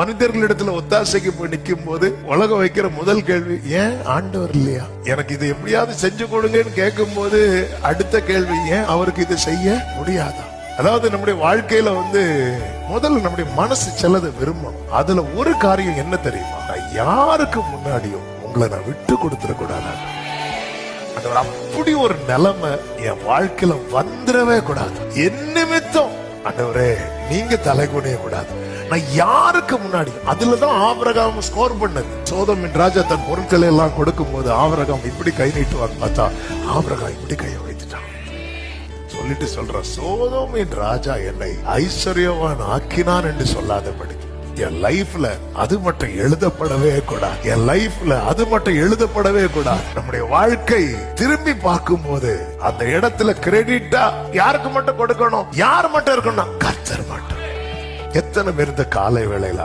மனிதர்களிடத்துல ஒத்தாசைக்கு போய் நிக்கும் போது உலகம் வைக்கிற முதல் கேள்வி, ஏன் ஆண்டவர் இல்லையா, எனக்கு இதை எப்படியாவது செஞ்சு கொடுங்கன்னு கேட்கும் போது அடுத்த கேள்வி, ஏன் அவருக்கு இதை செய்ய முடியாதா? அதாவது நம்முடைய வாழ்க்கையில முதல்ல நம்முடைய மனசு சிலது விரும்பணும். அதுல ஒரு காரியம் என்ன தெரியுமா, நான் யாருக்கு முன்னாடியும் உங்களை நான் விட்டு கொடுத்துட கூடாது. அப்படி ஒரு நிலைமை என் வாழ்க்கையில வந்துடவே கூடாது. என் நிமித்தம் ஆண்டவரே நீங்க தலைகுனிய கூடாது. நான் யாருக்கு முன்னாடி, அதுலதான் ஆபிரகாம் ஸ்கோர் பண்ணது. சோதோமின் ராஜா தன் பொருட்களை எல்லாம் கொடுக்கும் போது ஆபிரகாம் இப்படி கை நீட்டுவான்னு பார்த்தா ஆபிரகாம் இப்படி கையை வைத்துட்டான். சொல்லிட்டு சொல்ற, சோதோமின் ராஜா என்னை ஐஸ்வர்யவான் ஆக்கினான் என்று சொல்லாதபடி என் லைஃப்ல அது மட்டும் எழுதப்படவே கூடாது. என் லைஃப்ல அது மட்டும் எழுதப்படவே கூடாது. நம்முடைய வாழ்க்கை திரும்பி பார்க்கும் போது அந்த இடத்துல கிரெடிட்டா யாருக்கு மட்டும் கொடுக்கணும், யார் மட்டும் இருக்கணும், கர்த்தர் மட்டும். எத்தனை பேர் இந்த காலை வேளையில